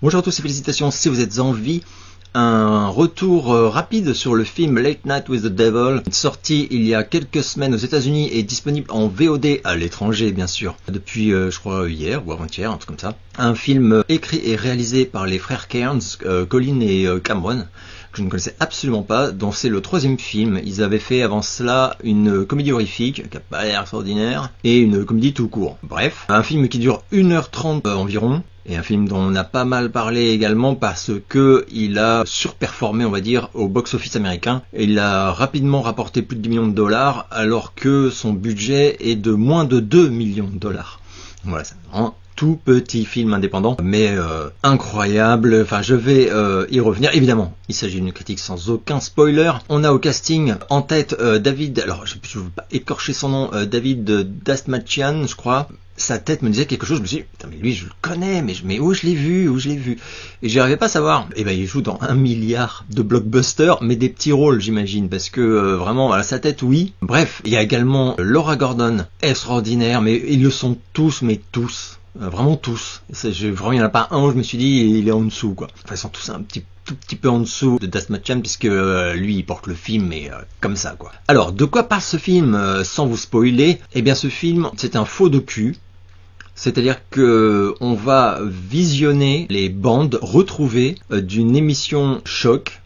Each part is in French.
Bonjour à tous et félicitations si vous êtes en vie. Un retour rapide sur le film Late Night with the Devil, sorti il y a quelques semaines aux États-Unis et disponible en VOD à l'étranger bien sûr, depuis je crois hier ou avant-hier, un truc comme ça. Un film écrit et réalisé par les frères Cairns, Colin et Cameron, que je ne connaissais absolument pas, dont c'est le troisième film. Ils avaient fait avant cela une comédie horrifique qui n'a pas l'air extraordinaire et une comédie tout court. Bref, un film qui dure 1h30 environ. Et un film dont on a pas mal parlé également parce que il a surperformé, on va dire, au box-office américain. Et il a rapidement rapporté plus de 10 millions de dollars alors que son budget est de moins de 2 millions de dollars. Voilà, c'est vraiment tout petit film indépendant, mais incroyable. Enfin, je vais y revenir. Évidemment, il s'agit d'une critique sans aucun spoiler. On a au casting en tête David, alors je ne veux pas écorcher son nom, David Dastmalchian, je crois. Sa tête me disait quelque chose, je me suis dit, putain, mais lui je le connais, mais où je l'ai vu, et j'y arrivais pas à savoir. Et ben il joue dans 1 milliard de blockbusters, mais des petits rôles j'imagine, parce que vraiment, voilà, sa tête oui. Bref, il y a également Laura Gordon, extraordinaire, mais ils le sont tous, mais tous. Vraiment tous. Vraiment, il n'y en a pas un où je me suis dit, il est en dessous, quoi. Enfin, ils sont tous tout petit peu en dessous de Dastmalchian, puisque lui, il porte le film, mais comme ça, quoi. Alors, de quoi parle ce film, sans vous spoiler? Eh bien, ce film, c'est un faux docu. C'est-à-dire que on va visionner les bandes retrouvées d'une émission choc.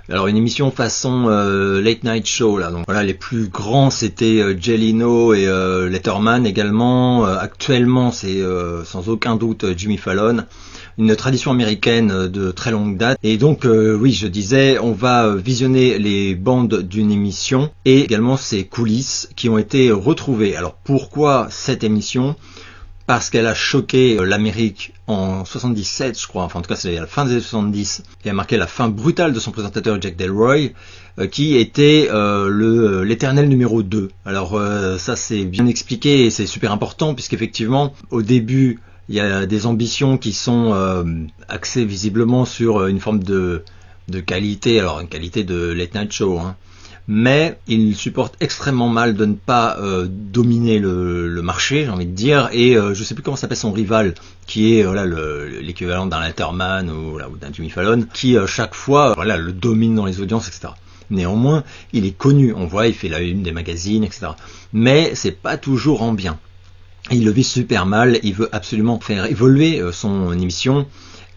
Alors une émission façon Late Night Show là. Donc voilà, les plus grands c'était Jay Leno et Letterman également. Actuellement c'est sans aucun doute Jimmy Fallon. Une tradition américaine de très longue date. Et donc oui, je disais, on va visionner les bandes d'une émission et également ses coulisses qui ont été retrouvées. Alors pourquoi cette émission ? Parce qu'elle a choqué l'Amérique en 77, je crois, enfin en tout cas c'est à la fin des années 70, et a marqué la fin brutale de son présentateur Jack Delroy, qui était l'éternel numéro 2. Alors ça c'est bien expliqué et c'est super important, puisqu'effectivement, au début, il y a des ambitions qui sont axées visiblement sur une forme de qualité, alors une qualité de late night show, hein. Mais il supporte extrêmement mal de ne pas dominer le marché, j'ai envie de dire, et je sais plus comment s'appelle son rival, qui est voilà l'équivalent d'un Letterman ou d'un Jimmy Fallon, qui chaque fois voilà le domine dans les audiences, etc. Néanmoins, il est connu, on voit, il fait la une des magazines, etc. Mais c'est pas toujours en bien. Il le vit super mal, il veut absolument faire évoluer son émission.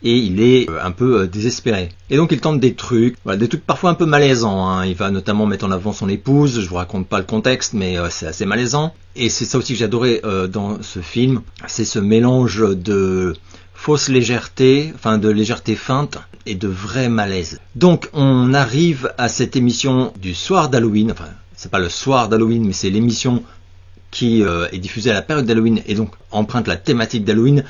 Et il est un peu désespéré. Et donc il tente des trucs parfois un peu malaisants, hein. Il va notamment mettre en avant son épouse, je vous raconte pas le contexte, mais c'est assez malaisant. Et c'est ça aussi que j'adorais dans ce film, c'est ce mélange de fausse légèreté, enfin de légèreté feinte, et de vrai malaise. Donc on arrive à cette émission du soir d'Halloween, enfin c'est pas le soir d'Halloween, mais c'est l'émission qui est diffusée à la période d'Halloween, et donc emprunte la thématique d'Halloween,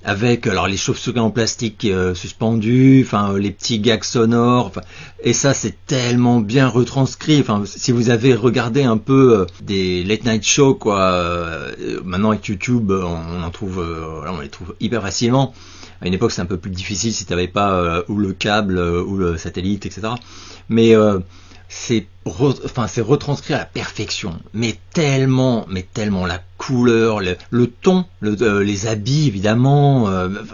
avec alors les chauves-souris en plastique suspendus, enfin les petits gags sonores, enfin, et ça c'est tellement bien retranscrit. Enfin si vous avez regardé un peu des late night shows quoi, maintenant avec YouTube on en trouve, on les trouve hyper facilement. À une époque c'est un peu plus difficile si t'avais pas ou le câble ou le satellite, etc. Mais c'est retranscrit à la perfection, mais tellement la couleur, le ton, les habits évidemment,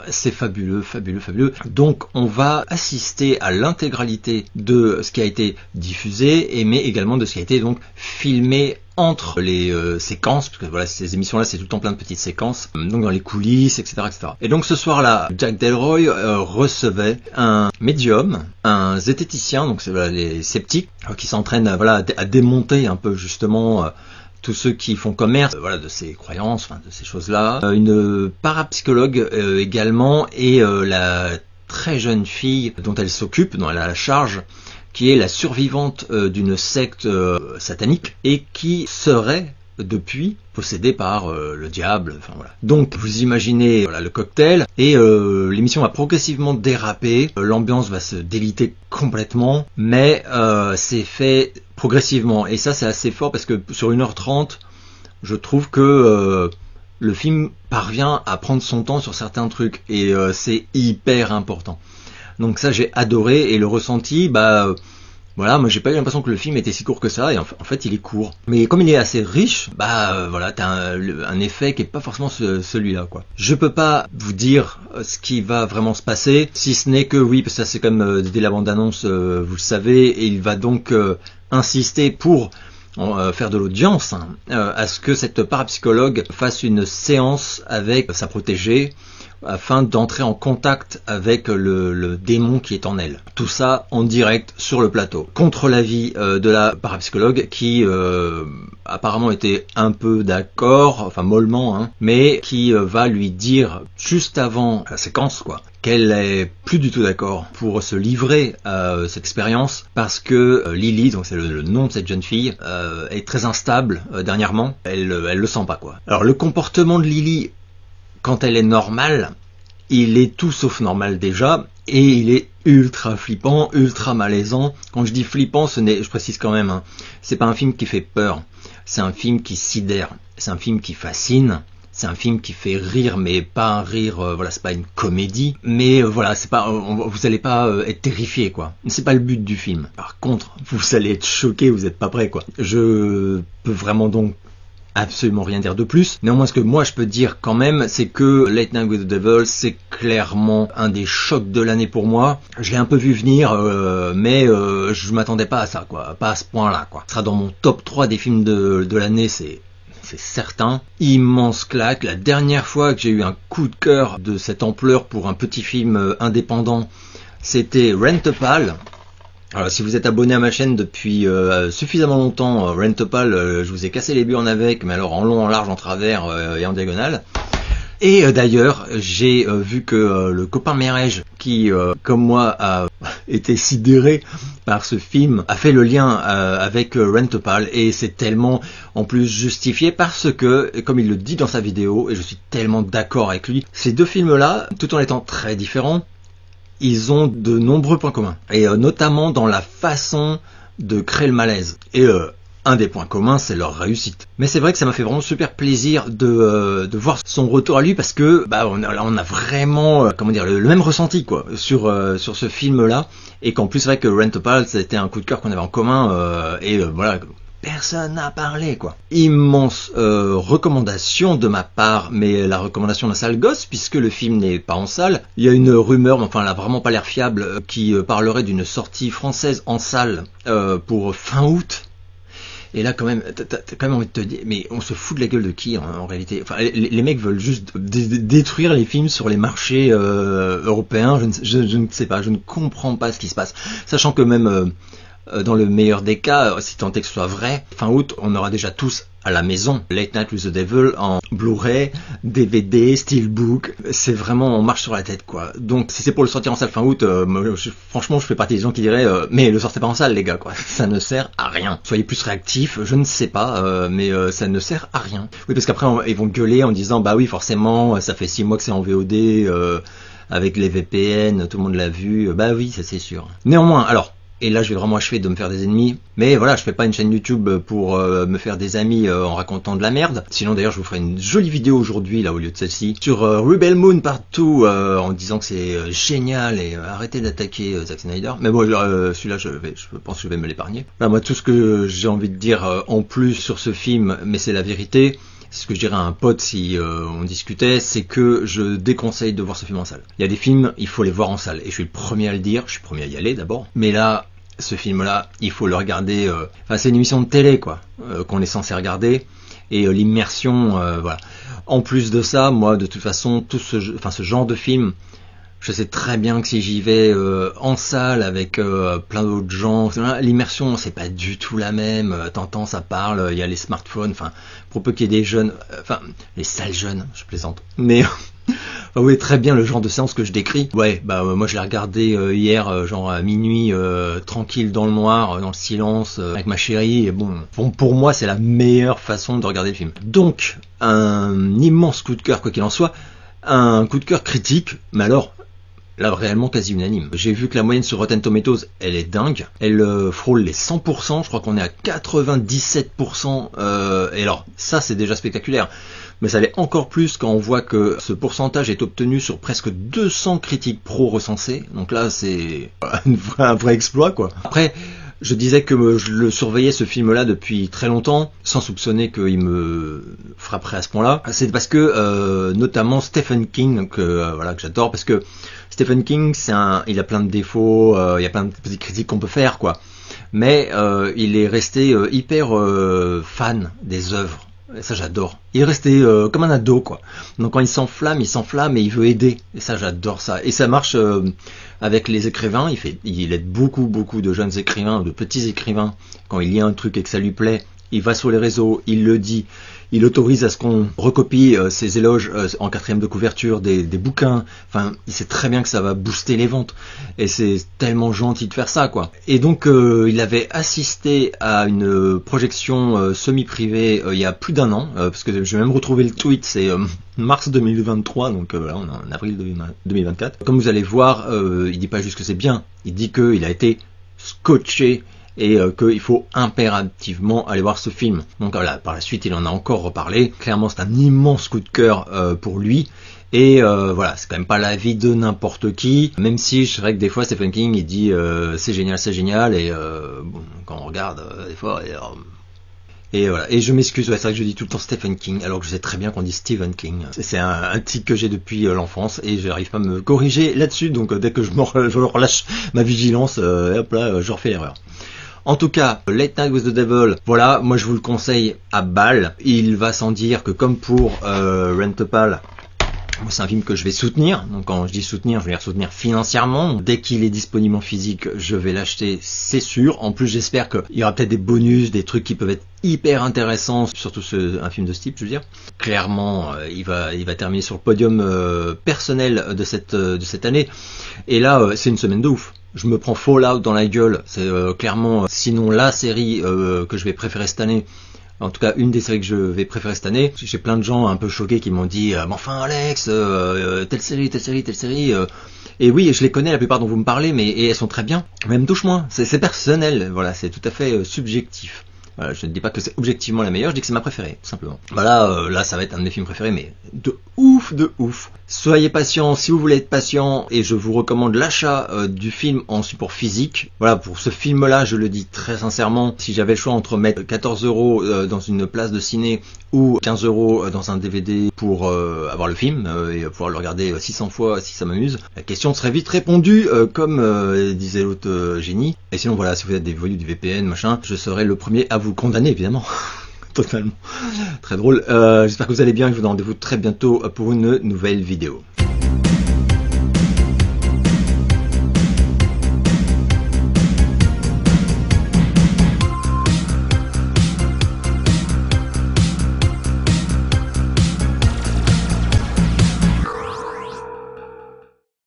c'est fabuleux. Donc on va assister à l'intégralité de ce qui a été diffusé, mais également de ce qui a été donc filmé entre les séquences, parce que voilà, ces émissions-là, c'est tout le temps plein de petites séquences, donc dans les coulisses, etc., etc. Et donc ce soir-là, Jack Delroy recevait un médium, un zététicien, donc c'est voilà, les sceptiques, qui s'entraînent voilà, à démonter un peu justement tous ceux qui font commerce voilà, de ces croyances, enfin, de ces choses-là. Une parapsychologue également, et la très jeune fille dont elle s'occupe, dont elle a la charge, qui est la survivante d'une secte satanique et qui serait depuis possédée par le diable. Enfin, voilà. Donc vous imaginez voilà, le cocktail, et l'émission va progressivement déraper, l'ambiance va se déliter complètement, mais c'est fait progressivement, et ça c'est assez fort parce que sur 1h30 je trouve que le film parvient à prendre son temps sur certains trucs, et c'est hyper important. Donc ça j'ai adoré, et le ressenti, Voilà, moi j'ai pas eu l'impression que le film était si court que ça, et en fait il est court. Mais comme il est assez riche, voilà, t'as un effet qui est pas forcément celui-là, quoi. Je peux pas vous dire ce qui va vraiment se passer, si ce n'est que oui, parce que ça c'est comme dès la bande-annonce, vous le savez, et il va donc insister pour faire de l'audience à ce que cette parapsychologue fasse une séance avec sa protégée afin d'entrer en contact avec le démon qui est en elle. Tout ça en direct sur le plateau. Contre l'avis de la parapsychologue qui apparemment était un peu d'accord, enfin mollement, hein, mais qui va lui dire juste avant la séquence, quoi, qu'elle est plus du tout d'accord pour se livrer à cette expérience parce que Lily, donc c'est le nom de cette jeune fille, est très instable dernièrement. Elle le sent pas, quoi. Alors le comportement de Lily, quand elle est normale, il est tout sauf normal déjà, et il est ultra flippant, ultra malaisant. Quand je dis flippant, je précise quand même, hein, c'est pas un film qui fait peur, c'est un film qui sidère, c'est un film qui fascine, c'est un film qui fait rire, mais pas un rire, voilà, c'est pas une comédie, mais voilà, c'est pas, vous allez pas être terrifié, quoi. C'est pas le but du film. Par contre, vous allez être choqué, vous êtes pas prêt, quoi. Je peux vraiment donc absolument rien dire de plus. Néanmoins, ce que moi je peux dire quand même, c'est que Late Night with the Devil, c'est clairement un des chocs de l'année pour moi. Je l'ai un peu vu venir, mais je m'attendais pas à ça, quoi. Pas à ce point-là, quoi. Ce sera dans mon top 3 des films de l'année, c'est certain. Immense claque. La dernière fois que j'ai eu un coup de cœur de cette ampleur pour un petit film indépendant, c'était Rent-A-Pal. Alors si vous êtes abonné à ma chaîne depuis suffisamment longtemps, Rent-A-Pal, je vous ai cassé les burnes avec, mais alors en long, en large, en travers et en diagonale. Et d'ailleurs, j'ai vu que le copain Mérège, qui comme moi a été sidéré par ce film, a fait le lien avec Rent-A-Pal, et c'est tellement en plus justifié parce que, comme il le dit dans sa vidéo, et je suis tellement d'accord avec lui, ces deux films-là, tout en étant très différents, ils ont de nombreux points communs, et notamment dans la façon de créer le malaise. Et un des points communs, c'est leur réussite. Mais c'est vrai que ça m'a fait vraiment super plaisir de voir son retour à lui, parce que on a vraiment comment dire le même ressenti, quoi, sur ce film-là, et qu'en plus c'est vrai que Rent-A-Pal, c'était un coup de cœur qu'on avait en commun, et voilà. Personne n'a parlé, quoi. Immense recommandation de ma part, mais la recommandation d'un sale gosse, puisque le film n'est pas en salle. Il y a une rumeur, mais enfin elle a vraiment pas l'air fiable, qui parlerait d'une sortie française en salle pour fin août. Et là, quand même, t'as quand même envie de te dire, mais on se fout de la gueule de qui, en réalité? Enfin, les mecs veulent juste détruire les films sur les marchés européens. Je ne sais pas, je ne comprends pas ce qui se passe. Sachant que même dans le meilleur des cas, si tant est que ce soit vrai, fin août, on aura déjà tous à la maison Late Night with the Devil en Blu-ray, DVD, Steelbook. C'est vraiment, on marche sur la tête, quoi. Donc si c'est pour le sortir en salle fin août, franchement je fais partie des gens qui diraient mais le sortez pas en salle, les gars, quoi. Ça ne sert à rien. Soyez plus réactifs, je ne sais pas, mais ça ne sert à rien. Oui, parce qu'après ils vont gueuler en disant bah oui forcément ça fait 6 mois que c'est en VOD, avec les VPN, tout le monde l'a vu. Bah oui, ça c'est sûr. Néanmoins, alors, et là je vais vraiment achever de me faire des ennemis, mais voilà, je fais pas une chaîne YouTube pour me faire des amis en racontant de la merde. Sinon d'ailleurs je vous ferai une jolie vidéo aujourd'hui là au lieu de celle-ci sur Rebel Moon Part 2 en disant que c'est génial, et arrêtez d'attaquer Zack Snyder. Mais bon, celui-là je pense que je vais me l'épargner. Là, moi tout ce que j'ai envie de dire en plus sur ce film, mais c'est la vérité, c'est ce que je dirais à un pote si on discutait, c'est que je déconseille de voir ce film en salle. Il y a des films, il faut les voir en salle, et je suis le premier à le dire, je suis le premier à y aller d'abord, mais là, ce film-là, il faut le regarder, enfin c'est une émission de télé, quoi, qu'on est censé regarder, et l'immersion, voilà. En plus de ça, moi de toute façon, ce genre de film, je sais très bien que si j'y vais en salle avec plein d'autres gens, l'immersion c'est pas du tout la même. T'entends, ça parle, il y a les smartphones, enfin pour peu qu'il y ait des jeunes, enfin les sales jeunes, je plaisante, mais vous voyez très bien le genre de séance que je décris. Ouais, moi je l'ai regardé hier, genre à minuit, tranquille dans le noir, dans le silence, avec ma chérie, et bon, pour moi c'est la meilleure façon de regarder le film. Donc un immense coup de cœur, quoi qu'il en soit, un coup de cœur critique, mais alors là réellement quasi unanime. J'ai vu que la moyenne sur Rotten Tomatoes, elle est dingue, elle frôle les 100%, je crois qu'on est à 97%, et alors ça c'est déjà spectaculaire, mais ça l'est encore plus quand on voit que ce pourcentage est obtenu sur presque 200 critiques pro recensées, donc là c'est un vrai exploit, quoi. Après, Je disais que je le surveillais ce film-là depuis très longtemps, sans soupçonner qu'il me frapperait à ce point-là. C'est parce que notamment Stephen King, que j'adore, parce que Stephen King, il a plein de défauts, il y a plein de petites critiques qu'on peut faire, quoi. Mais il est resté hyper fan des œuvres. Et ça j'adore. Il est resté comme un ado, quoi. Donc quand il s'enflamme et il veut aider. Et ça j'adore ça. Et ça marche avec les écrivains. Il aide beaucoup de jeunes écrivains, de petits écrivains. Quand il lit un truc et que ça lui plaît, il va sur les réseaux, il le dit. Il autorise à ce qu'on recopie ses éloges en 4e de couverture des bouquins. Enfin, il sait très bien que ça va booster les ventes. Et c'est tellement gentil de faire ça, quoi. Et donc, il avait assisté à une projection semi-privée il y a plus d'1 an. Parce que je vais même retrouver le tweet, c'est mars 2023, donc voilà, on est en avril 2024. Comme vous allez voir, il dit pas juste que c'est bien, il dit qu'il a été scotché et qu'il faut impérativement aller voir ce film. Donc voilà, par la suite il en a encore reparlé. Clairement c'est un immense coup de cœur pour lui. Et voilà, c'est quand même pas l'avis de n'importe qui, même si je dirais que des fois Stephen King il dit c'est génial, et bon, quand on regarde des fois... Et voilà, et je m'excuse, ouais, c'est vrai que je dis tout le temps Stephen King, alors que je sais très bien qu'on dit Stephen King. C'est un tic que j'ai depuis l'enfance, et j'arrive pas à me corriger là-dessus, donc dès que je relâche ma vigilance, hop là, je refais l'erreur. En tout cas, Late Night with the Devil, voilà, moi je vous le conseille à balle. Il va sans dire que comme pour Rentapal, c'est un film que je vais soutenir. Donc quand je dis soutenir, je veux dire soutenir financièrement. Dès qu'il est disponible en physique, je vais l'acheter, c'est sûr. En plus, j'espère qu'il y aura peut-être des bonus, des trucs qui peuvent être hyper intéressants, surtout un film de ce type, je veux dire. Clairement, il va terminer sur le podium personnel de cette année. Et là, c'est une semaine de ouf. Je me prends Fallout dans la gueule. C'est clairement, sinon la série que je vais préférer cette année. En tout cas, une des séries que je vais préférer cette année. J'ai plein de gens un peu choqués qui m'ont dit mais enfin Alex, telle série. Et oui, je les connais la plupart dont vous me parlez, et elles sont très bien. Même touche-moi, c'est personnel, voilà, c'est tout à fait subjectif. Voilà, je ne dis pas que c'est objectivement la meilleure, je dis que c'est ma préférée, tout simplement. Voilà, là ça va être un de mes films préférés, mais de ouf. Soyez patient si vous voulez être patient, et je vous recommande l'achat du film en support physique. Voilà, pour ce film-là, je le dis très sincèrement, si j'avais le choix entre mettre 14 € dans une place de ciné ou 15 € dans un DVD pour avoir le film et pouvoir le regarder 600 fois si ça m'amuse, la question serait vite répondue, comme disait l'autre génie. Et sinon voilà, si vous êtes des voyous du VPN, machin, je serai le premier à vous condamner, évidemment. Totalement. Très drôle. J'espère que vous allez bien, je vous donne rendez-vous très bientôt pour une nouvelle vidéo.